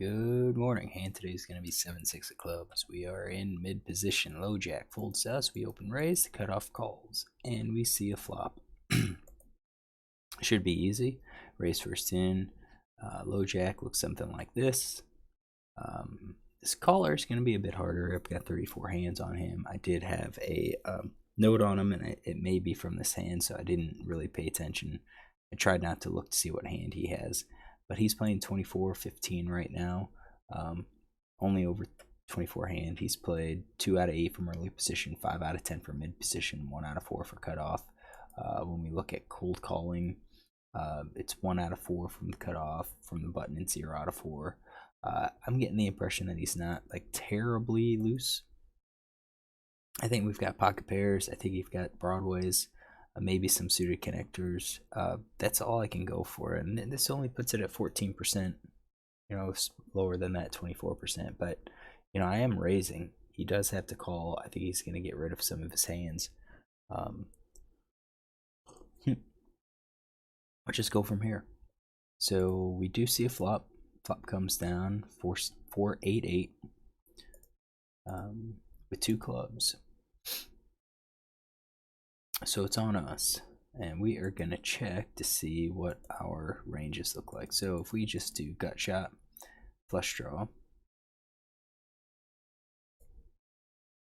Good morning. Hand today is going to be 7-6 of clubs. We are in mid position. Low jack folds to us. We open raise. The cutoff calls. And we see a flop. Should be easy. Raise first in. Low jack looks something like this. This caller is going to be a bit harder. I've got 34 hands on him. I did have a note on him, and it may be from this hand, so I didn't really pay attention. I tried not to look to see what hand he has. But he's playing 24-15 right now. Only over 24 hand. He's played 2 out of 8 from early position, 5 out of 10 from mid position, 1 out of 4 for cutoff. When we look at cold calling, it's 1 out of 4 from the cutoff, from the button, and 0 out of 4. I'm getting the impression that he's not like terribly loose. I think we've got pocket pairs. I think you've got broadways. Maybe some suited connectors. That's all I can go for, and this only puts it at 14%. You know, lower than that 24%. But I am raising. He does have to call. I think he's going to get rid of some of his hands. I'll just go from here. So we do see a flop. Flop comes down 4-8-8 with 2 clubs. So it's on us, and we are going to check to see what our ranges look like. So if we just do gut shot, flush draw,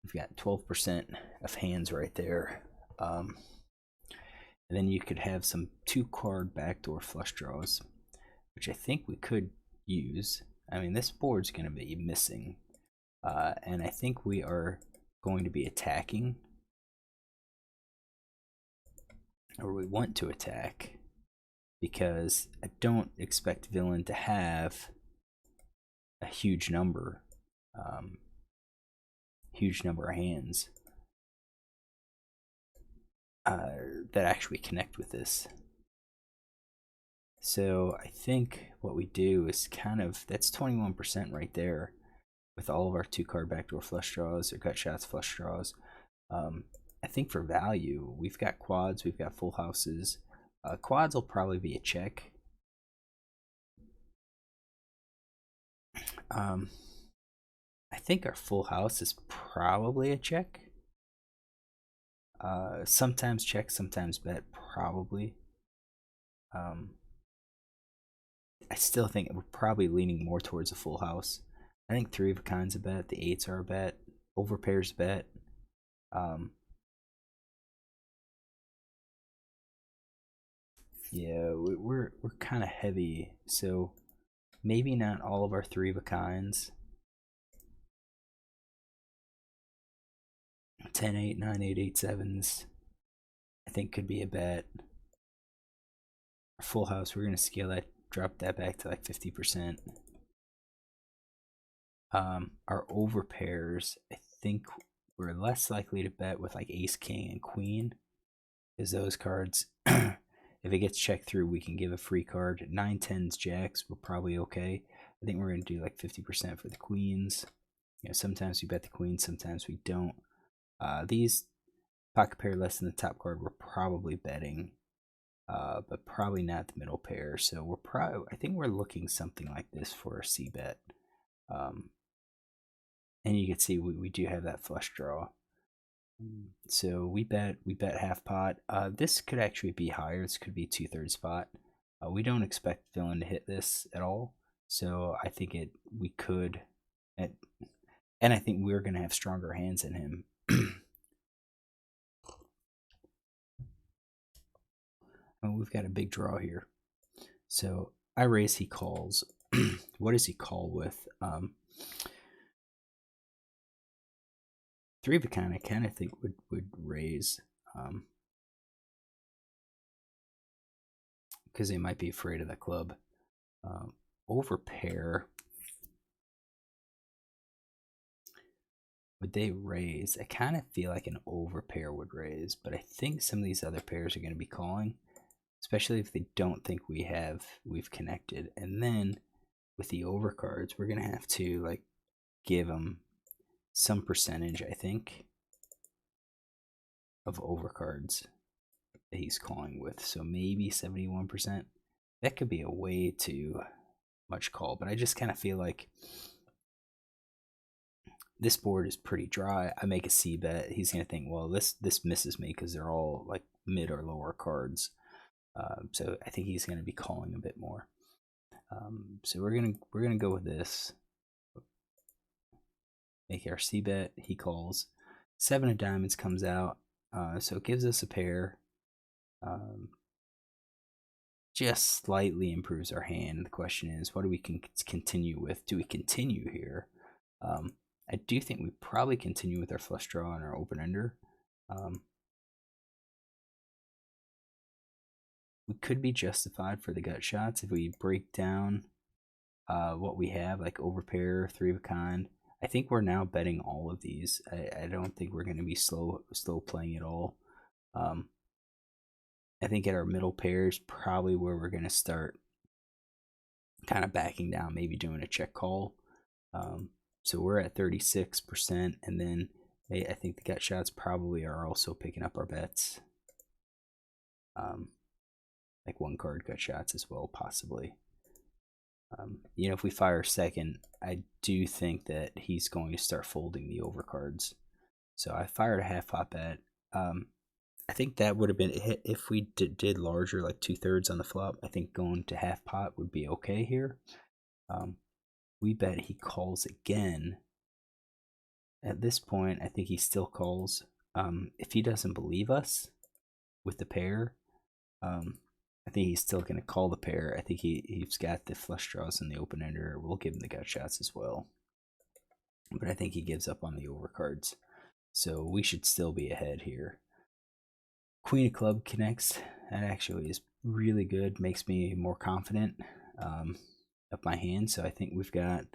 we've got 12% of hands right there. And then you could have some 2-card backdoor flush draws, which I think we could use. I mean, this board's going to be missing, and I think we are going to be attacking, or we want to attack, because I don't expect villain to have a huge number of hands that actually connect with this. So I think what we do is that's 21% right there with all of our 2-card backdoor flush draws or gut shots flush draws. I think for value, we've got quads, we've got full houses. Quads will probably be a check. I think our full house is probably a check. Sometimes check, sometimes bet, probably. I still think we're probably leaning more towards a full house. I think 3 of a kind's a bet, the 8s are a bet, over pairs bet. Yeah, we're kind of heavy, so maybe not all of our 3 of a kinds. 10-8, 9-8, 8-7s, I think could be a bet. Our full house, we're gonna scale that, drop that back to like 50%. Our over pairs, I think we're less likely to bet with like ace, king, and queen, because those cards, if it gets checked through, we can give a free card. 9, 10s, jacks, we're probably okay. I think we're going to do like 50% for the queens. Sometimes we bet the queens, sometimes we don't. These pocket pair less than the top card, we're probably betting, but probably not the middle pair. So I think we're looking something like this for a C bet. And you can see we do have that flush draw. So we bet half pot. This could actually be higher. This could be 2/3 pot. We don't expect villain to hit this at all, so I think we could, and I think we're gonna have stronger hands than him. Oh, we've got a big draw here. So I raise, he calls. What does he call with? 3 of a kind, I kind of think would raise, because they might be afraid of the club. Over pair, would they raise? I kind of feel like an over pair would raise, but I think some of these other pairs are going to be calling, especially if they don't think we've connected. And then with the overcards, we're going to have to like give them some percentage, I think, of overcards that he's calling with. So maybe 71%. That could be a way to much call, but I just kind of feel like this board is pretty dry. I make a C bet. He's gonna think, well, this misses me because they're all like mid or lower cards. So I think he's gonna be calling a bit more. So we're gonna go with this. Make our C bet. He calls. 7 of diamonds comes out. So it gives us a pair. Just slightly improves our hand. The question is, what do we continue with? Do we continue here? I do think we probably continue with our flush draw and our open ender. We could be justified for the gut shots if we break down what we have, like overpair, 3 of a kind. I think we're now betting all of these. I don't think we're going to be slow playing at all. I think at our middle pairs, probably where we're going to start kind of backing down, maybe doing a check call. So we're at 36%, and then I think the gut shots probably are also picking up our bets. Like 1 card gut shots as well, possibly. If we fire second, I do think that he's going to start folding the overcards. So I fired a half pot bet. I think that would have been, if we did larger, like 2/3 on the flop, I think going to half pot would be okay here. We bet he calls again. At this point, I think he still calls. If he doesn't believe us with the pair, I think he's still going to call the pair. I think he's got the flush draws and the open ender. We'll give him the gut shots as well. But I think he gives up on the overcards. So we should still be ahead here. Queen of club connects. That actually is really good. Makes me more confident of my hand. So I think we've got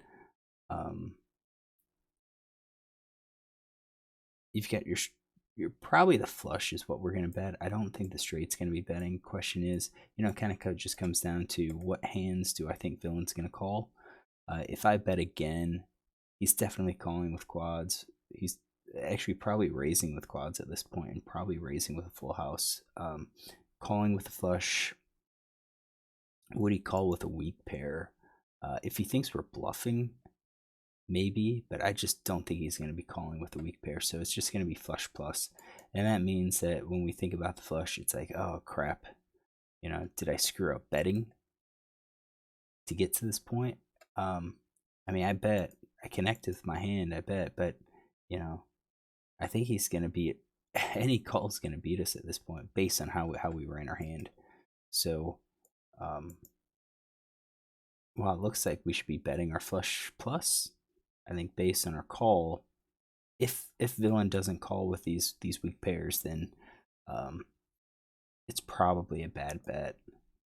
you've got your probably the flush is what we're going to bet. I don't think the straight's going to be betting. Question is, kind of just comes down to what hands do I think villain's going to call. If I bet again, he's definitely calling with quads. He's actually probably raising with quads at this point, and probably raising with a full house. Calling with a flush. Would he call with a weak pair? If he thinks we're bluffing, maybe, but I just don't think he's going to be calling with a weak pair. So it's just going to be flush plus. And that means that when we think about the flush, it's like, oh crap, did I screw up betting to get to this point? I bet I connected with my hand, I bet, but I think he's going to beat any call is going to beat us at this point based on how we ran our hand. So while it looks like we should be betting our flush plus, I think based on our call, if villain doesn't call with these weak pairs, then it's probably a bad bet.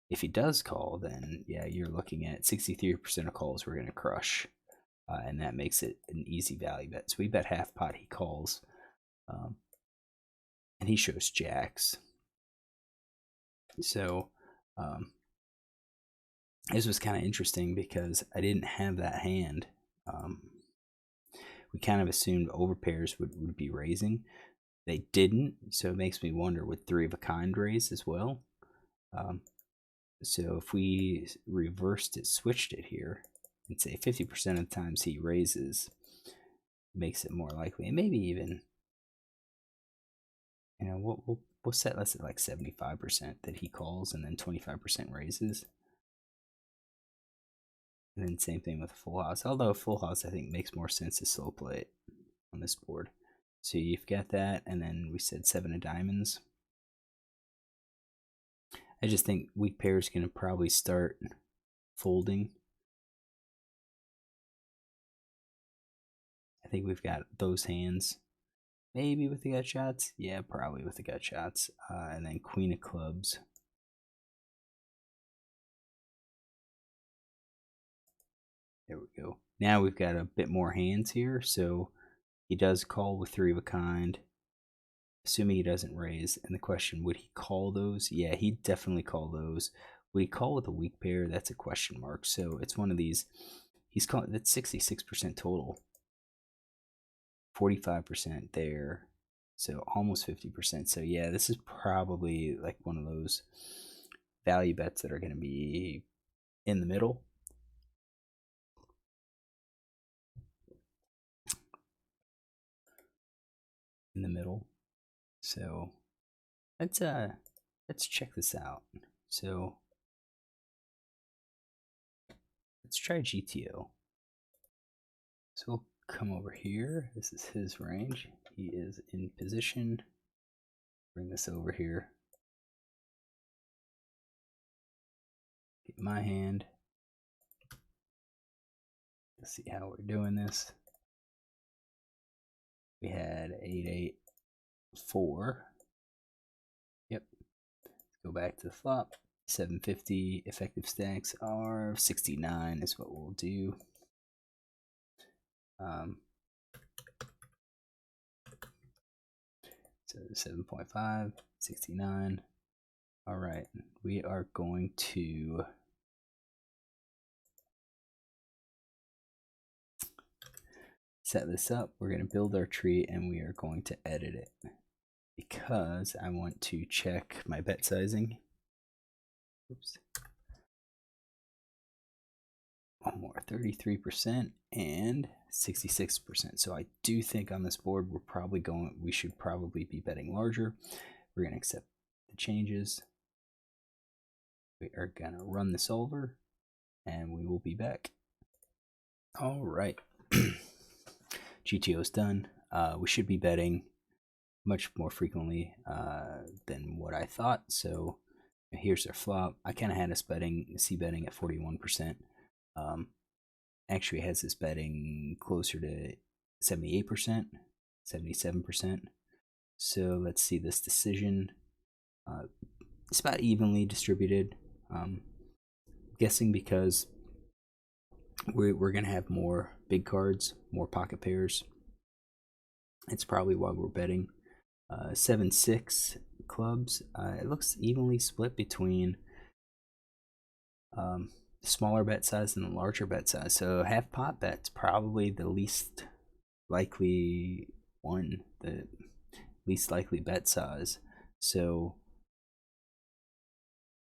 If he does call, then yeah, you're looking at 63% of calls we're going to crush, and that makes it an easy value bet. So we bet half pot, he calls, and he shows jacks. So this was kind of interesting because I didn't have that hand. We kind of assumed overpairs would be raising. They didn't, so it makes me wonder, would 3 of a kind raise as well? So if we reversed it, switched it here, and say 50% of the times he raises, makes it more likely, and maybe even, we'll set, let's say like 75% that he calls, and then 25% raises. And then same thing with a full house. Although a full house, I think, makes more sense to slow play it on this board. So you've got that, and then we said 7 of diamonds. I just think weak pair is going to probably start folding. I think we've got those hands. Maybe with the gut shots. Yeah, probably with the gut shots. And then queen of clubs. There we go. Now we've got a bit more hands here. So he does call with 3 of a kind, assuming he doesn't raise. And the question, would he call those? Yeah, he'd definitely call those. Would he call with a weak pair? That's a question mark. So it's one of these. He's calling. That's 66% total. 45% there. So almost 50%. So yeah, this is probably like one of those value bets that are going to be in the middle. in the middle. So let's check this out. So let's try GTO. So we'll come over here. This is his range. He is in position. Bring this over here. Get my hand. Let's see how we're doing this. We had 884. Yep. Let's go back to the flop. 750 effective stacks are 69 is what we'll do. So 7.5, 69. All right, we are going to set this up. We're going to build our tree and we are going to edit it because I want to check my bet sizing. Oops. One more, 33% and 66%. So I do think on this board we should probably be betting larger. We're going to accept the changes. We are going to run this over and we will be back. All right. GTO is done. We should be betting much more frequently than what I thought. So here's our flop. I kind of had us betting at 41%. Actually has this betting closer to 78%, 77%. So let's see this decision. It's about evenly distributed. Guessing because we're gonna have more big cards, more pocket pairs. It's probably why we're betting. 7-6 clubs. It looks evenly split between the smaller bet size and the larger bet size. So half pot bet's probably the least likely one, the least likely bet size. So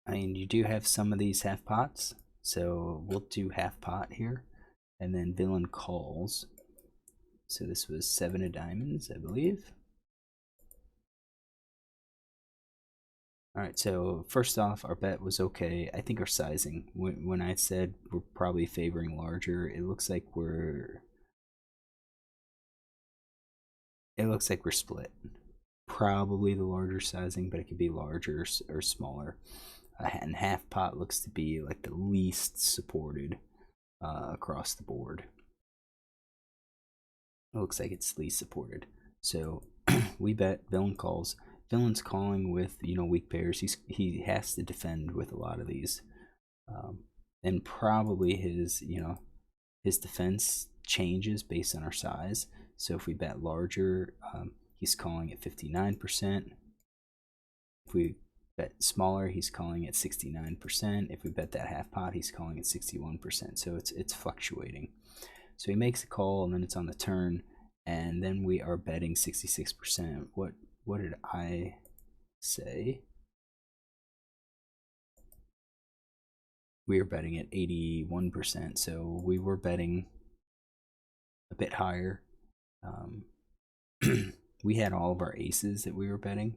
I mean, you do have some of these half pots. So we'll do half pot here. And then villain calls. So this was 7 of diamonds, I believe. All right, so first off, our bet was okay. I think our sizing, when I said we're probably favoring larger, it looks like we're split. Probably the larger sizing, but it could be larger or smaller. And half pot looks to be like the least supported across the board. It looks like it's least supported. So we bet villain calls. Villain's calling with weak pairs. He has to defend with a lot of these, and probably his defense changes based on our size. So if we bet larger, he's calling at 59%. If we bet smaller, he's calling at 69%. If we bet that half pot, he's calling at 61%. So it's fluctuating. So he makes a call, and then it's on the turn, and then we are betting 66%. What did I say? We are betting at 81%, so we were betting a bit higher. We had all of our aces that we were betting.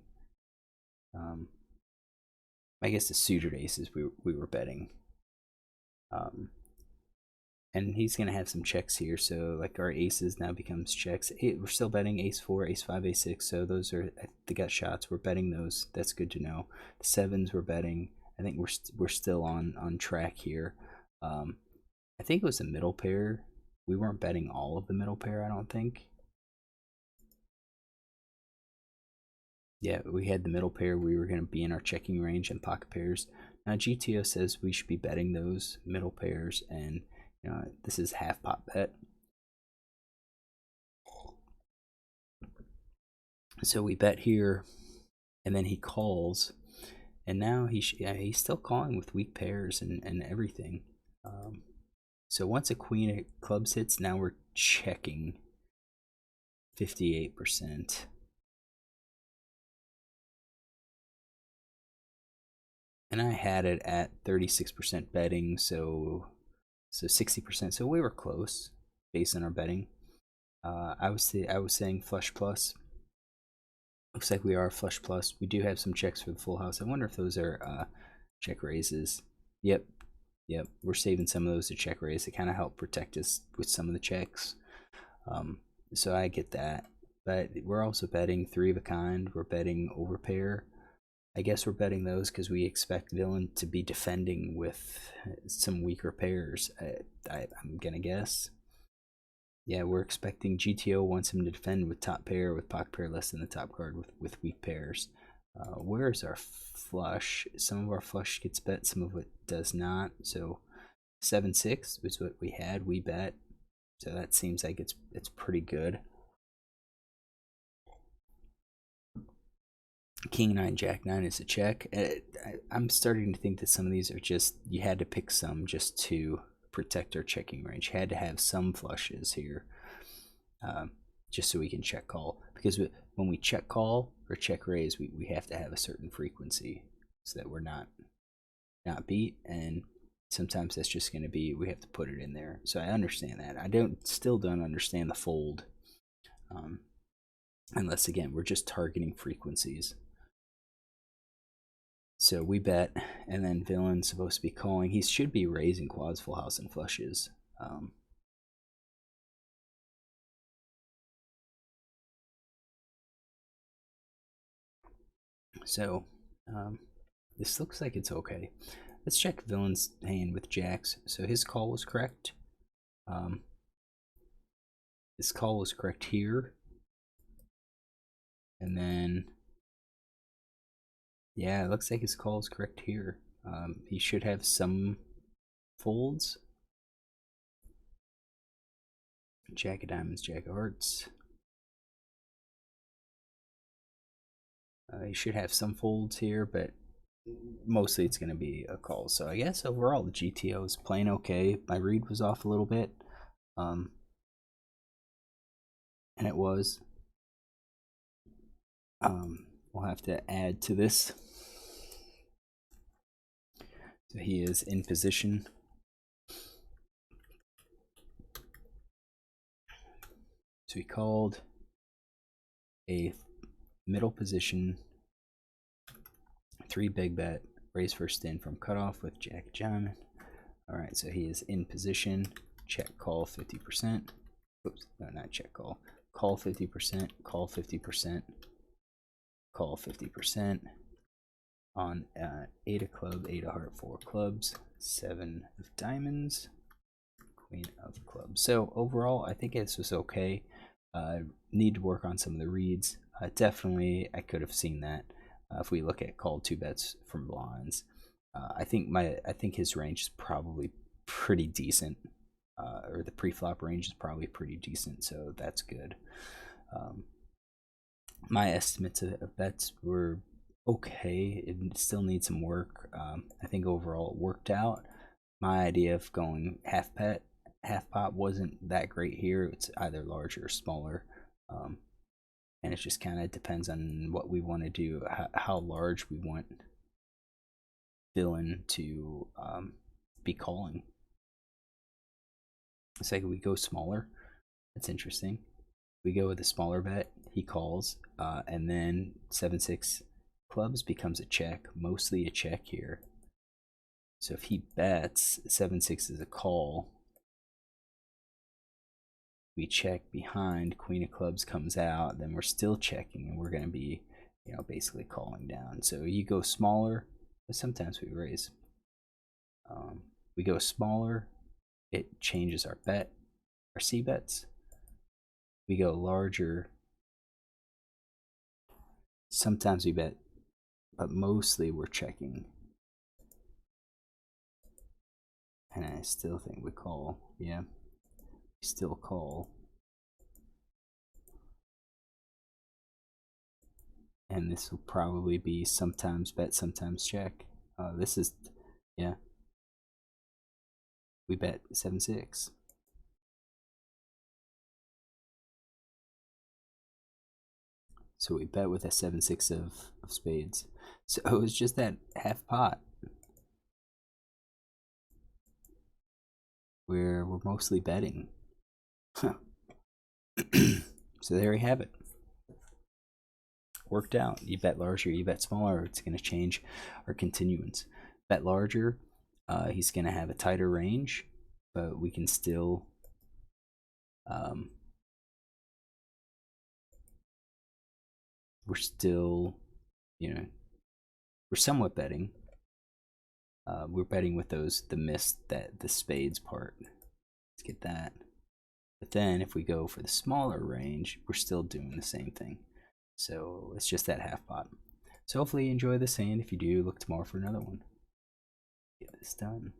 I guess the suited aces we were betting. And he's going to have some checks here, so like our aces now becomes checks. We're still betting ace 4, ace 5, ace 6, so those are the gut shots. We're betting those. That's good to know. The sevens we're betting. I think we're still on track here. I think it was the middle pair. We weren't betting all of the middle pair, I don't think. Yeah, we had the middle pair. We were going to be in our checking range and pocket pairs. Now GTO says we should be betting those middle pairs, and this is half pot bet. So we bet here, and then he calls, and now he's still calling with weak pairs and everything. So once a queen of clubs hits, now we're checking 58%. And I had it at 36% betting, so 60%. So we were close based on our betting. I was saying flush plus. Looks like we are flush plus. We do have some checks for the full house. I wonder if those are check raises. Yep. Yep. We're saving some of those to check raise to kind of help protect us with some of the checks. So I get that. But we're also betting three of a kind. We're betting overpair. I guess we're betting those because we expect villain to be defending with some weaker pairs. I'm going to guess. Yeah, we're expecting GTO wants him to defend with top pair, with pocket pair less than the top card with weak pairs. Where's our flush? Some of our flush gets bet, some of it does not. So 7-6 is what we had. We bet. So that seems like it's pretty good. King 9, Jack 9 is a check. I'm starting to think that some of these are just, you had to pick some just to protect our checking range. You had to have some flushes here just so we can check call. Because when we check call or check raise, we have to have a certain frequency so that we're not beat. And sometimes that's just going to be, we have to put it in there. So I understand that. I still don't understand the fold. Unless, again, we're just targeting frequencies. So we bet, and then villain's supposed to be calling. He should be raising quads, full house, and flushes. This looks like it's okay. Let's check villain's hand with jacks. So his call was correct. His call was correct here. And then, yeah, it looks like his call is correct here. He should have some folds. Jack of diamonds, jack of hearts. He should have some folds here, but mostly it's going to be a call. So I guess overall the GTO is playing okay. My read was off a little bit. And it was. We'll have to add to this. So he is in position. So he called a middle position, 3 big bet, raise first in from cutoff with Jack Diamond. All right, so he is in position. Check call 50%. Oops, no, not check call. Call 50%. Call 50%. Call 50% on 8 of club, 8 of heart, 4 clubs, 7 of diamonds, queen of clubs. So overall, I think this was okay. Need to work on some of the reads. Definitely, I could have seen that if we look at called 2 bets from blinds. I think his range is probably pretty decent, or the pre-flop range is probably pretty decent, so that's good. My estimates of bets were okay. It still needs some work. I think overall it worked out. My idea of going half pot wasn't that great here. It's either larger or smaller, and it just kind of depends on what we want to do, how large we want villain to be calling. It's like we go smaller. That's interesting. We go with a smaller bet. He calls, and then 7-6 clubs becomes a check, mostly a check here. So if he bets, 7-6 is a call. We check behind, queen of clubs comes out, then we're still checking, and we're going to be, basically calling down. So you go smaller, but sometimes we raise. We go smaller, it changes our bet, our C bets. We go larger, sometimes we bet, but mostly we're checking. And I still think we call. Yeah, we still call. And this will probably be sometimes bet, sometimes check. This is, yeah. We bet 7-6. So we bet with a 7-6 of spades. So it was just that half pot where we're mostly betting. So there we have it. worked out. You bet larger, you bet smaller, it's going to change our continuance. Bet larger, he's going to have a tighter range, but we can still we're still, you know, we're somewhat betting. We're betting with the spades part. Let's get that. But then if we go for the smaller range, we're still doing the same thing. So it's just that half pot. So hopefully you enjoy this hand. If you do, look tomorrow for another one. Get this done.